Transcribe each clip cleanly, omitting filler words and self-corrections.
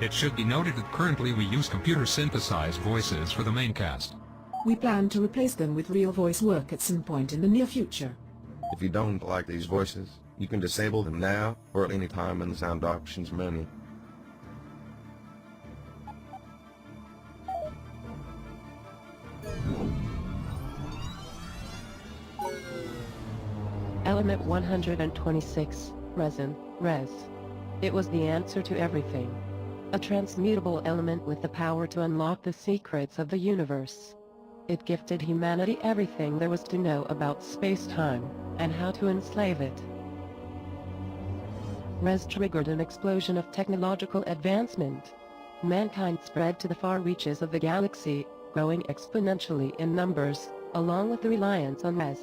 It should be noted that currently we use computer-synthesized voices for the main cast. We plan to replace them with real voice work at some point in the near future. If you don't like these voices, you can disable them now or at any time in the sound options menu. Element 126, resin, res. It was the answer to everything. A transmutable element with the power to unlock the secrets of the universe. It gifted humanity everything there was to know about space-time, and how to enslave it. Res triggered an explosion of technological advancement. Mankind spread to the far reaches of the galaxy, growing exponentially in numbers, along with the reliance on res.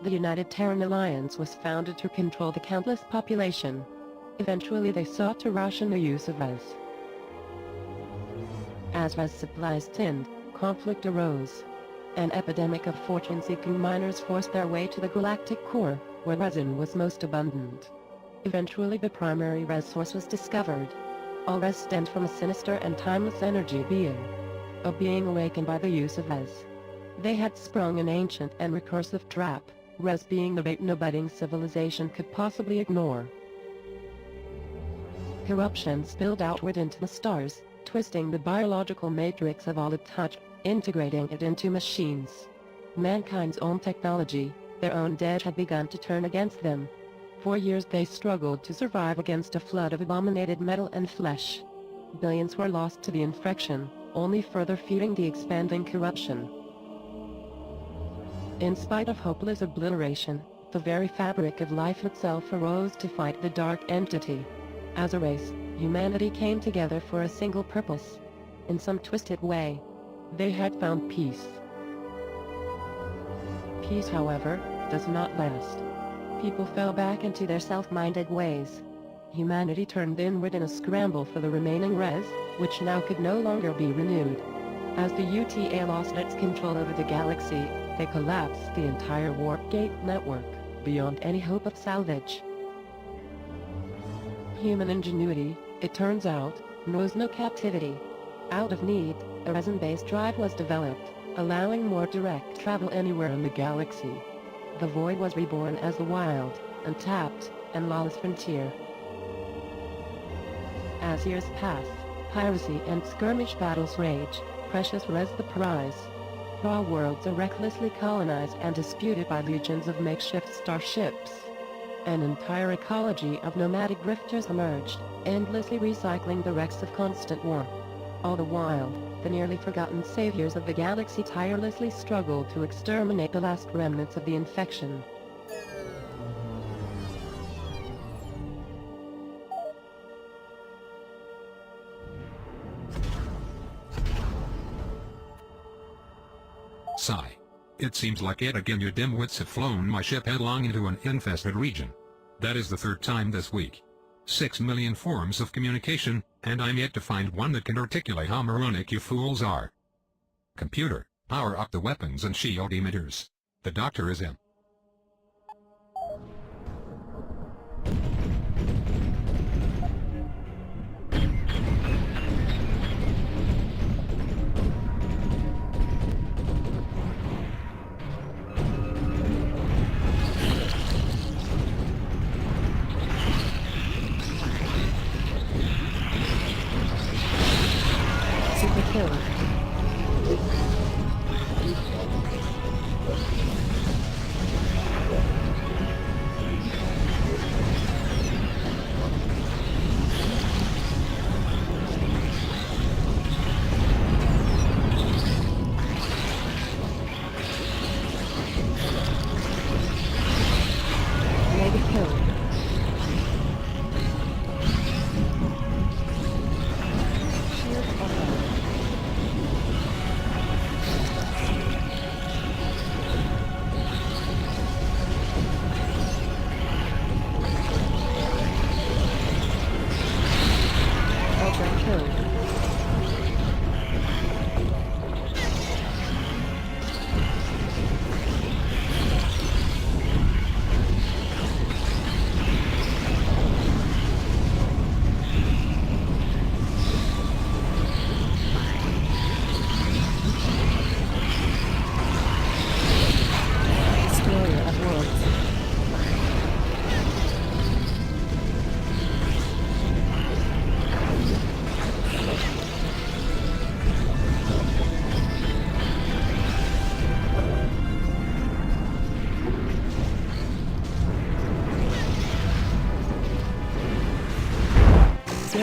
The United Terran Alliance was founded to control the countless population. Eventually they sought to ration the use of res. As res supplies thinned, conflict arose. An epidemic of fortune-seeking miners forced their way to the galactic core, where resin was most abundant. Eventually the primary res source was discovered. All res stemmed from a sinister and timeless energy being. A being awakened by the use of res. They had sprung an ancient and recursive trap, res being the bait no budding civilization could possibly ignore. Corruption spilled outward into the stars, twisting the biological matrix of all it touched, integrating it into machines. Mankind's own technology, their own dead, had begun to turn against them. For years they struggled to survive against a flood of abominated metal and flesh. Billions were lost to the infection, only further feeding the expanding corruption. In spite of hopeless obliteration, the very fabric of life itself arose to fight the dark entity. As a race, humanity came together for a single purpose. In some twisted way, they had found peace. Peace, however, does not last. People fell back into their self-minded ways. Humanity turned inward in a scramble for the remaining res, which now could no longer be renewed. As the UTA lost its control over the galaxy, they collapsed the entire warp gate network, beyond any hope of salvage. Human ingenuity, it turns out, knows no captivity. Out of need, a resin-based drive was developed, allowing more direct travel anywhere in the galaxy. The void was reborn as the wild, untapped, and lawless frontier. As years pass, piracy and skirmish battles rage, precious res the prize. Raw worlds are recklessly colonized and disputed by legions of makeshift starships. An entire ecology of nomadic drifters emerged, endlessly recycling the wrecks of constant war. All the while, the nearly forgotten saviors of the galaxy tirelessly struggled to exterminate the last remnants of the infection. Sigh. It seems like it again. You dimwits have flown my ship headlong into an infested region. That is the third time this week. 6 million forms of communication, and I'm yet to find one that can articulate how moronic you fools are. Computer, power up the weapons and shield emitters. The doctor is in. Kill.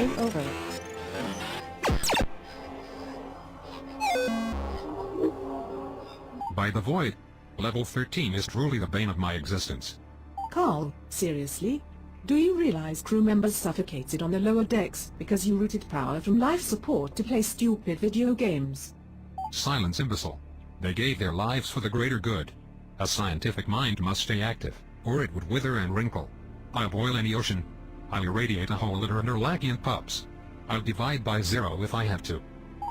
Game over. By the void, level 13 is truly the bane of my existence. Carl, seriously? Do you realize crew members suffocated on the lower decks because you routed power from life support to play stupid video games? Silence, imbecile. They gave their lives for the greater good. A scientific mind must stay active, or it would wither and wrinkle. I'll boil any ocean. I'll irradiate a whole litter of Nerlacian pups. I'll divide by 0 if I have to.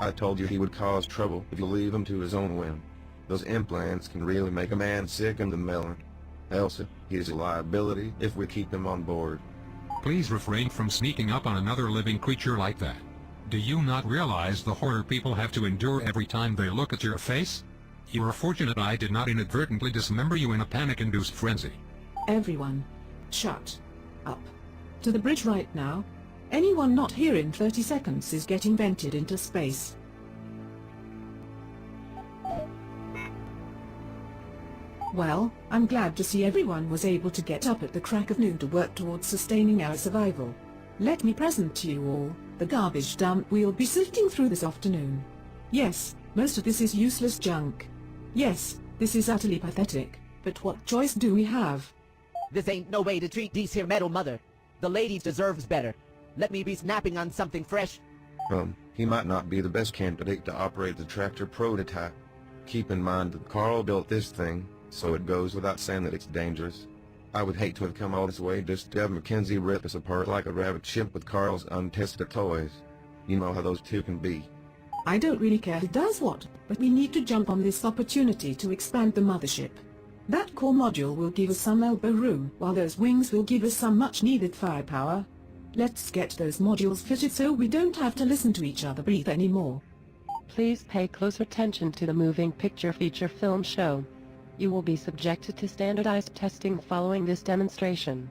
I told you he would cause trouble if you leave him to his own whim. Those implants can really make a man sick in the melon. Elsa, he is a liability if we keep him on board. Please refrain from sneaking up on another living creature like that. Do you not realize the horror people have to endure every time they look at your face? You are fortunate I did not inadvertently dismember you in a panic-induced frenzy. Everyone, shut up. To the bridge right now. Anyone not here in 30 seconds is getting vented into space. Well, I'm glad to see everyone was able to get up at the crack of noon to work towards sustaining our survival. Let me present to you all the garbage dump we'll be sifting through this afternoon. Yes, most of this is useless junk. Yes, this is utterly pathetic, but what choice do we have? This ain't no way to treat these here metal mother. The ladies deserves better. Let me be snapping on something fresh. He might not be the best candidate to operate the tractor prototype. Keep in mind that Carl built this thing, so it goes without saying that it's dangerous. I would hate to have come all this way just to have Mackenzie rip us apart like a rabbit chimp with Carl's untested toys. You know how those two can be. I don't really care who does what, but we need to jump on this opportunity to expand the mothership. That core module will give us some elbow room, while those wings will give us some much-needed firepower. Let's get those modules fitted so we don't have to listen to each other breathe anymore. Please pay close attention to the moving picture feature film show. You will be subjected to standardized testing following this demonstration.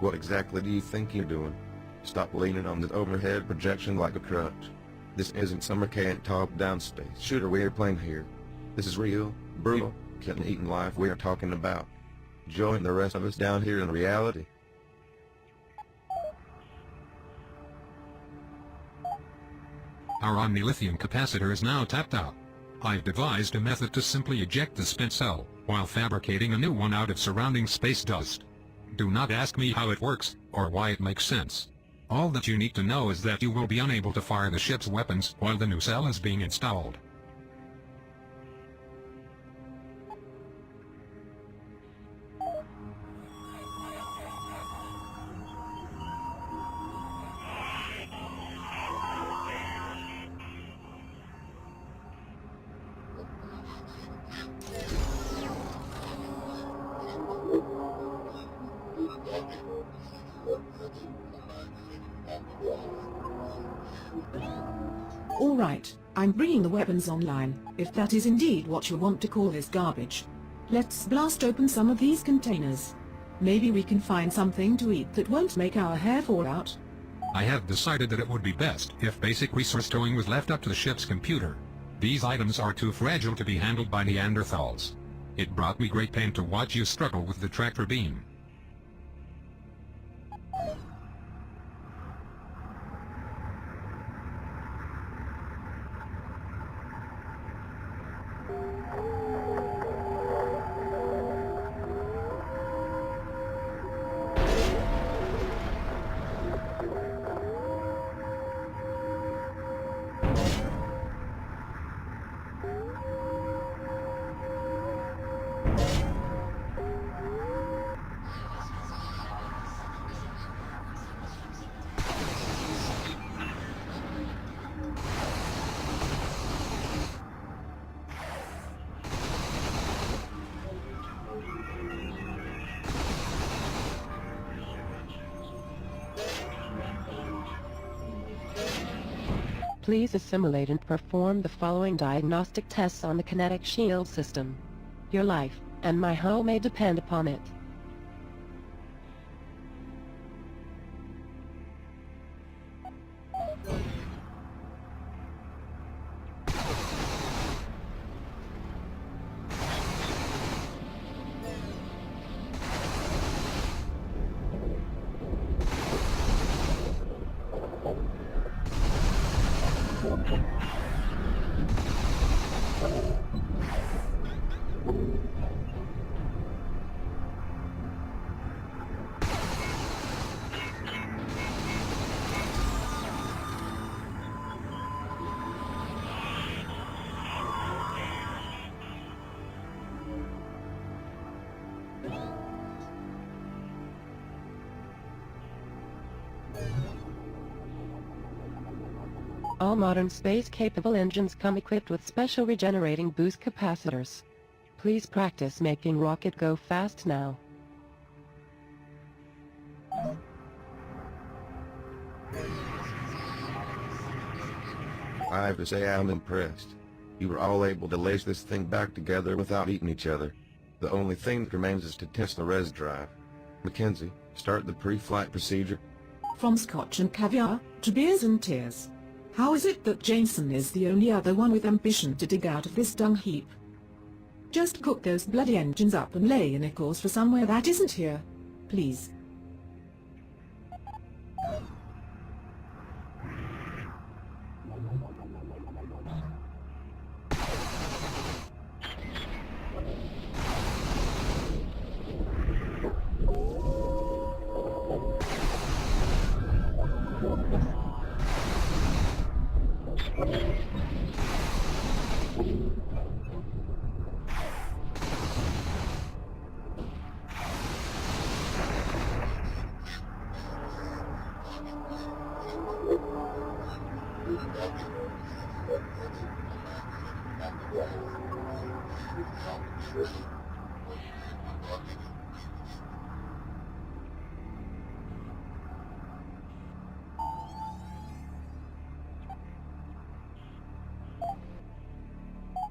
What exactly do you think you're doing? Stop leaning on the overhead projection like a crutch. This isn't some archaic top-down space shooter we're playing here. This is real, brutal, killing-eating life we're talking about. Join the rest of us down here in reality. Our omnilithium capacitor is now tapped out. I've devised a method to simply eject the spent cell, while fabricating a new one out of surrounding space dust. Do not ask me how it works, or why it makes sense. All that you need to know is that you will be unable to fire the ship's weapons while the new cell is being installed. All right, I'm bringing the weapons online, if that is indeed what you want to call this garbage. Let's blast open some of these containers. Maybe we can find something to eat that won't make our hair fall out. I have decided that it would be best if basic resource towing was left up to the ship's computer. These items are too fragile to be handled by Neanderthals. It brought me great pain to watch you struggle with the tractor beam. Please assimilate and perform the following diagnostic tests on the kinetic shield system. Your life, and my home may depend upon it. All modern space-capable engines come equipped with special regenerating boost capacitors. Please practice making rocket go fast now. I have to say I'm impressed. You were all able to lace this thing back together without eating each other. The only thing that remains is to test the res drive. Mackenzie, start the pre-flight procedure. From scotch and caviar, to beers and tears. How is it that Jameson is the only other one with ambition to dig out of this dung heap? Just cook those bloody engines up and lay in a course for somewhere that isn't here. Please.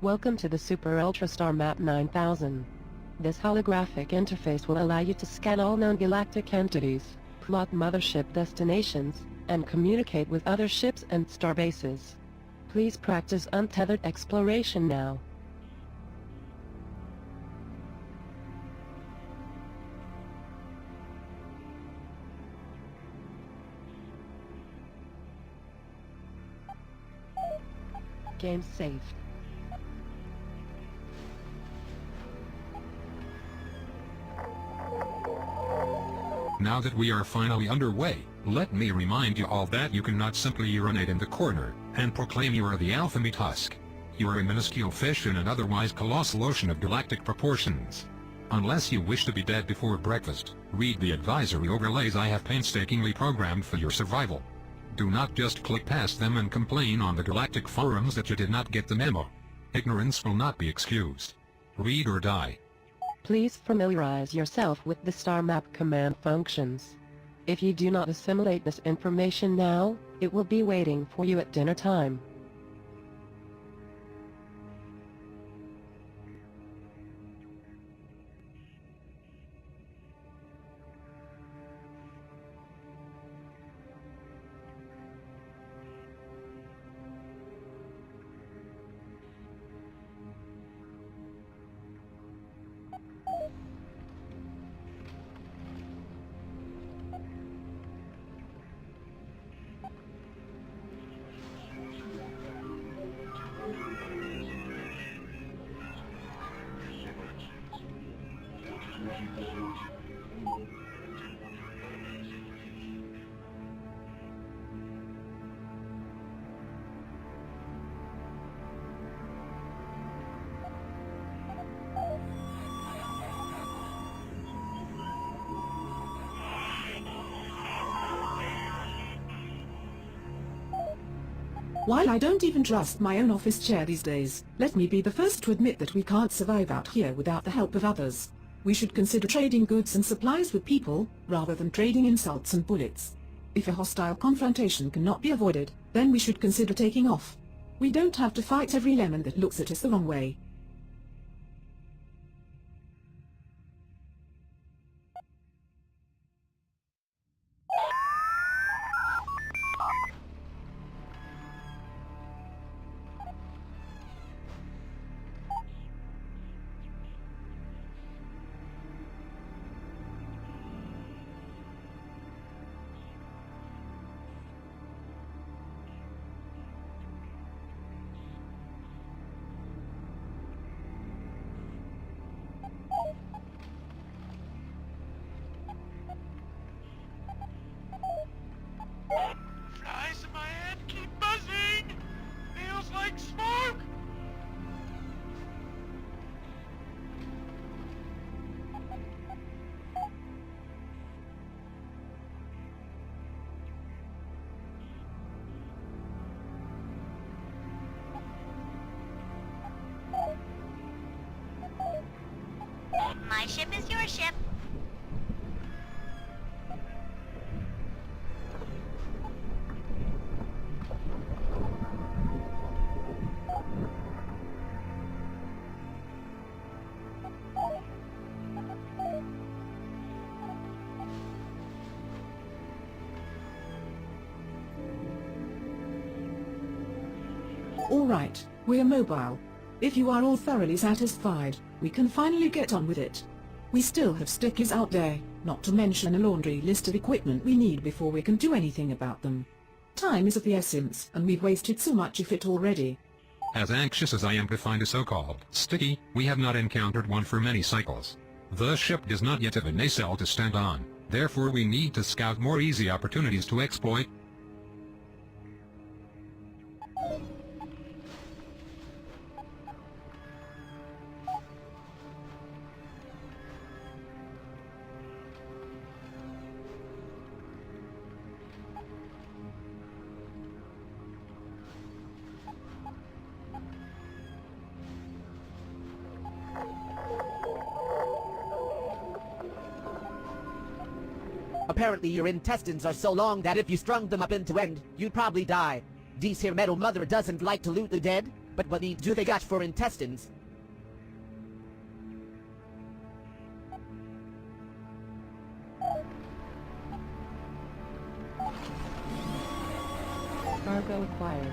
Welcome to the Super Ultra Star Map 9000. This holographic interface will allow you to scan all known galactic entities, plot mothership destinations, and communicate with other ships and starbases. Please practice untethered exploration now. Game saved. Now that we are finally underway, let me remind you all that you cannot simply urinate in the corner and proclaim you are the alpha meat husk. You are a minuscule fish in an otherwise colossal ocean of galactic proportions. Unless you wish to be dead before breakfast, read the advisory overlays I have painstakingly programmed for your survival. Do not just click past them and complain on the galactic forums that you did not get the memo. Ignorance will not be excused. Read or die. Please familiarize yourself with the star map command functions. If you do not assimilate this information now, it will be waiting for you at dinner time. While I don't even trust my own office chair these days, let me be the first to admit that we can't survive out here without the help of others. We should consider trading goods and supplies with people, rather than trading insults and bullets. If a hostile confrontation cannot be avoided, then we should consider taking off. We don't have to fight every lemon that looks at us the wrong way. My ship is your ship. All right, we're mobile. If you are all thoroughly satisfied, we can finally get on with it. We still have stickers out there, not to mention a laundry list of equipment we need before we can do anything about them. Time is of the essence, and we've wasted so much of it already. As anxious as I am to find a so-called sticky, we have not encountered one for many cycles. The ship does not yet have a nacelle to stand on, therefore we need to scout more easy opportunities to exploit. Apparently your intestines are so long that if you strung them up end to end, you'd probably die. This here metal mother doesn't like to loot the dead, but what need do they got for intestines? Cargo acquired.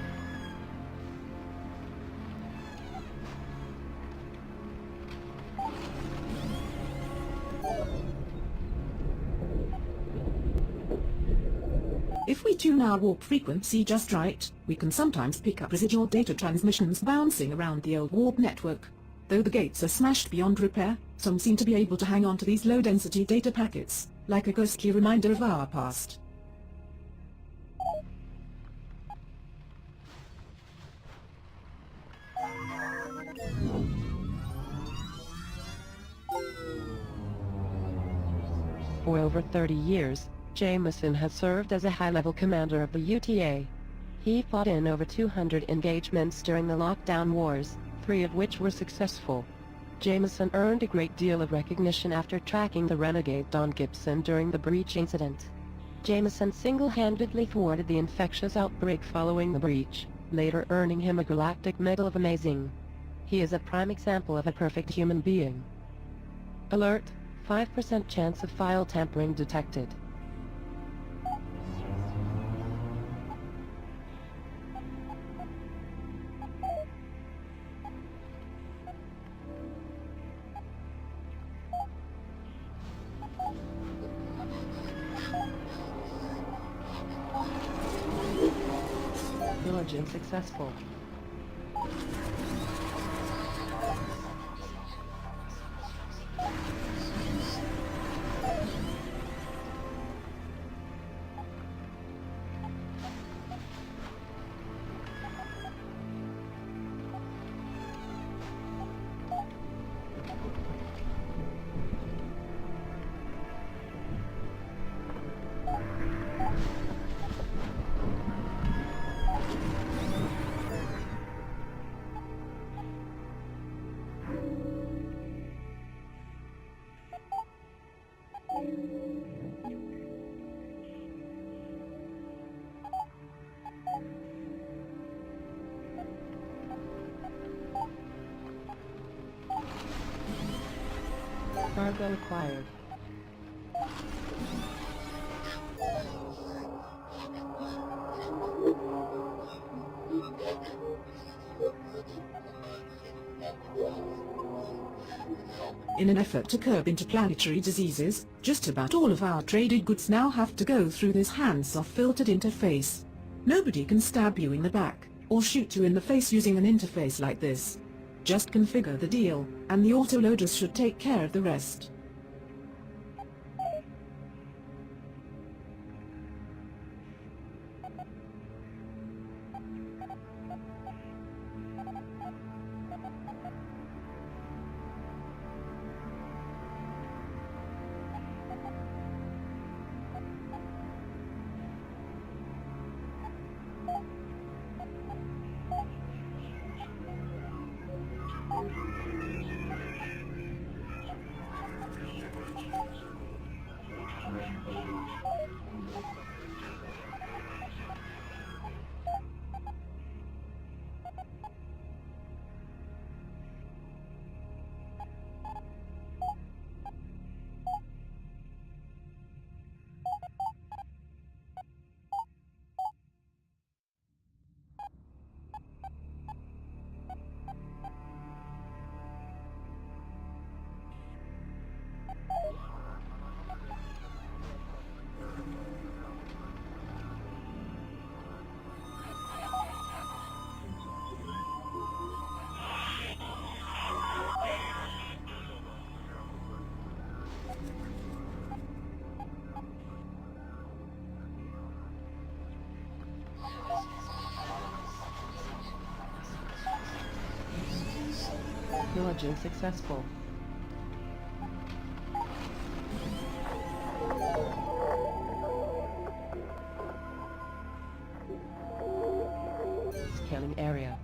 If we tune our warp frequency just right, we can sometimes pick up residual data transmissions bouncing around the old warp network. Though the gates are smashed beyond repair, some seem to be able to hang on to these low-density data packets, like a ghostly reminder of our past. For over 30 years, Jameson has served as a high-level commander of the UTA. He fought in over 200 engagements during the lockdown wars, 3 of which were successful. Jameson earned a great deal of recognition after tracking the renegade Don Gibson during the breach incident. Jameson single-handedly thwarted the infectious outbreak following the breach, later earning him a Galactic Medal of Amazing. He is a prime example of a perfect human being. Alert! 5% chance of file tampering detected. Diligence successful. Cargo acquired. In an effort to curb interplanetary diseases, just about all of our traded goods now have to go through this hands-off filtered interface. Nobody can stab you in the back, or shoot you in the face using an interface like this. Just configure the deal, and the autoloaders should take care of the rest. Pillaging successful. Scanning area.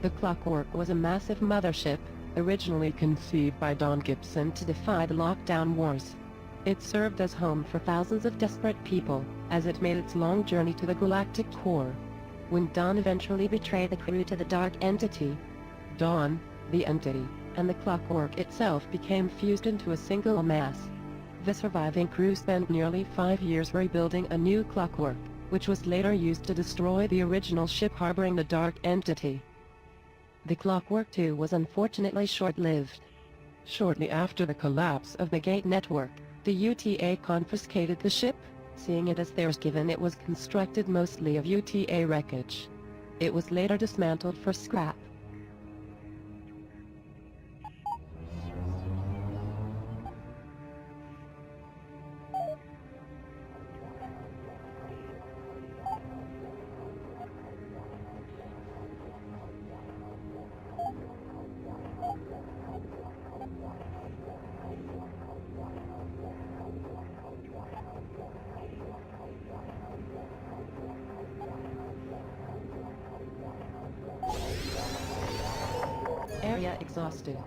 The Clockwork was a massive mothership, originally conceived by Don Gibson to defy the lockdown wars. It served as home for thousands of desperate people, as it made its long journey to the galactic core. When Don eventually betrayed the crew to the Dark Entity, Dawn, the entity, and the Clockwork itself became fused into a single mass. The surviving crew spent nearly 5 years rebuilding a new Clockwork, which was later used to destroy the original ship harboring the Dark Entity. The Clockwork 2 was unfortunately short-lived. Shortly after the collapse of the Gate Network, the UTA confiscated the ship, seeing it as theirs given it was constructed mostly of UTA wreckage. It was later dismantled for scrap. Area exhausted.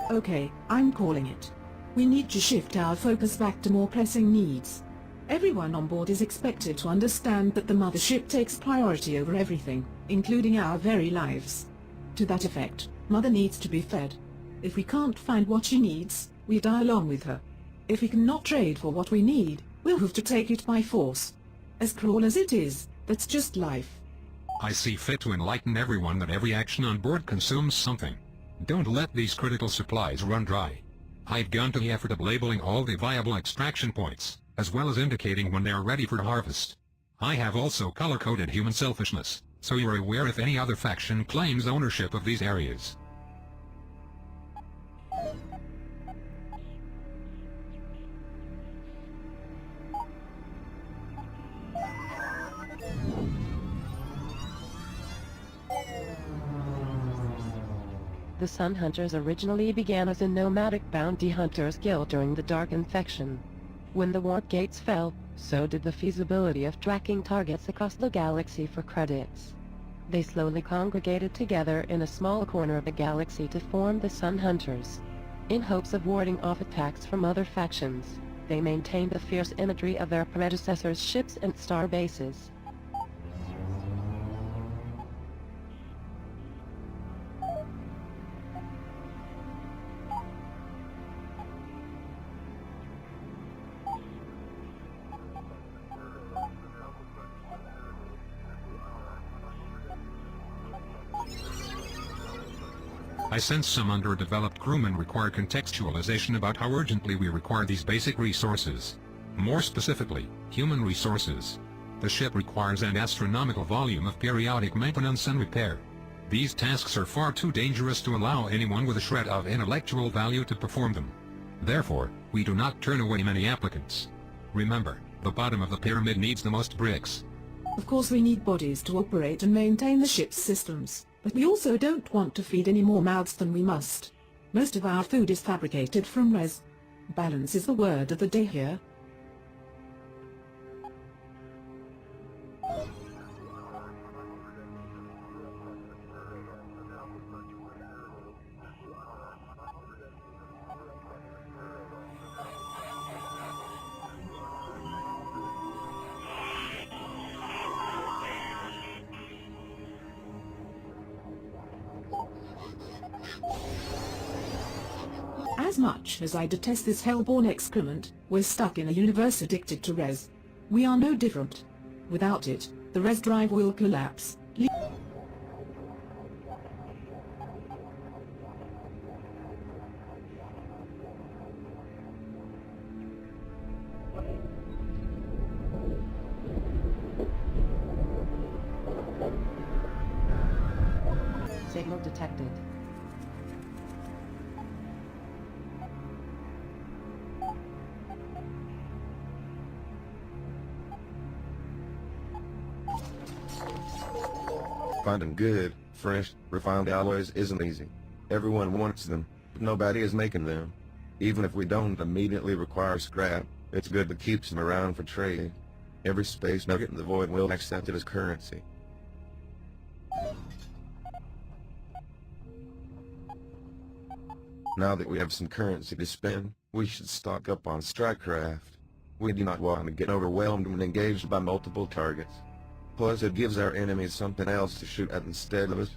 Okay, I'm calling it. We need to shift our focus back to more pressing needs. Everyone on board is expected to understand that the mothership takes priority over everything, including our very lives. To that effect, Mother needs to be fed. If we can't find what she needs, we die along with her. If we cannot trade for what we need, we'll have to take it by force. As cruel as it is, that's just life. I see fit to enlighten everyone that every action on board consumes something. Don't let these critical supplies run dry. I've gone to the effort of labeling all the viable extraction points, as well as indicating when they are ready for harvest. I have also color-coded human selfishness, so you're aware if any other faction claims ownership of these areas. The Sun Hunters originally began as a nomadic bounty hunters guild during the Dark Infection. When the warp gates fell, so did the feasibility of tracking targets across the galaxy for credits. They slowly congregated together in a small corner of the galaxy to form the Sun Hunters. In hopes of warding off attacks from other factions, they maintained the fierce imagery of their predecessors' ships and star bases. I sense some underdeveloped crewmen require contextualization about how urgently we require these basic resources. More specifically, human resources. The ship requires an astronomical volume of periodic maintenance and repair. These tasks are far too dangerous to allow anyone with a shred of intellectual value to perform them. Therefore, we do not turn away many applicants. Remember, the bottom of the pyramid needs the most bricks. Of course we need bodies to operate and maintain the ship's systems, but we also don't want to feed any more mouths than we must. Most of our food is fabricated from res. Balance is the word of the day here. As much as I detest this hellborn excrement, we're stuck in a universe addicted to res. We are no different. Without it, the res drive will collapse. signal detected. Finding good, fresh, refined alloys isn't easy. Everyone wants them, but nobody is making them. Even if we don't immediately require scrap, it's good to keep some around for trade. Every space nugget in the void will accept it as currency. Now that we have some currency to spend, we should stock up on strikecraft. We do not want to get overwhelmed when engaged by multiple targets. Plus it gives our enemies something else to shoot at instead of us.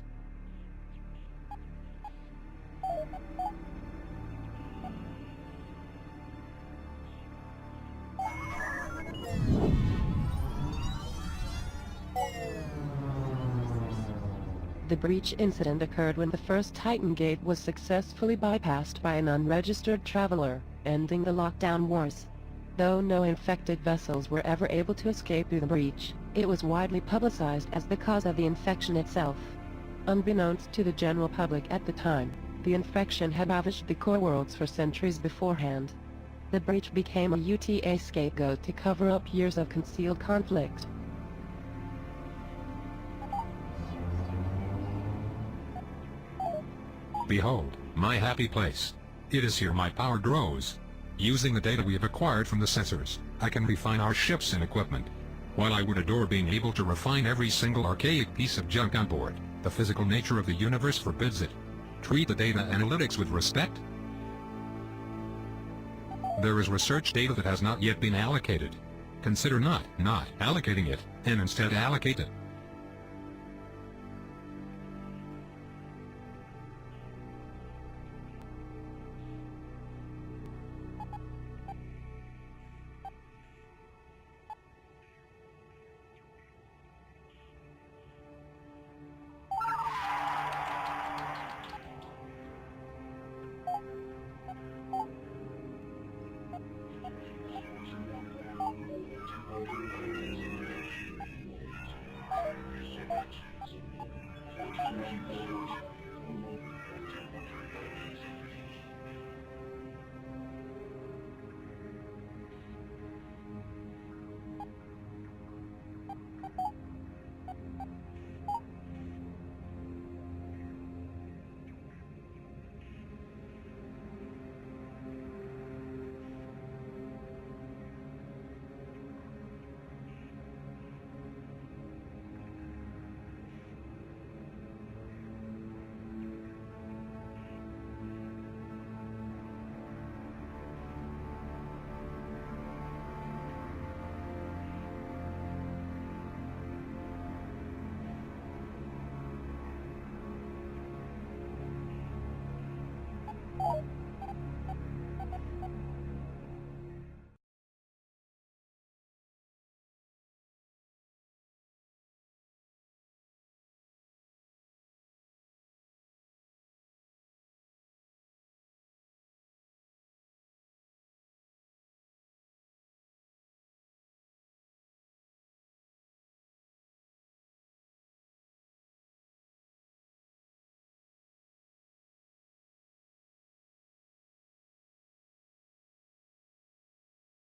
The breach incident occurred when the first Titan Gate was successfully bypassed by an unregistered traveler, ending the lockdown wars. Though no infected vessels were ever able to escape through the breach, it was widely publicized as the cause of the infection itself. Unbeknownst to the general public at the time, the infection had ravaged the core worlds for centuries beforehand. The breach became a UTA scapegoat to cover up years of concealed conflict. Behold, my happy place. It is here my power grows. Using the data we have acquired from the sensors, I can refine our ships and equipment. While I would adore being able to refine every single archaic piece of junk on board, the physical nature of the universe forbids it. Treat the data analytics with respect. There is research data that has not yet been allocated. Consider not allocating it, and instead allocate it.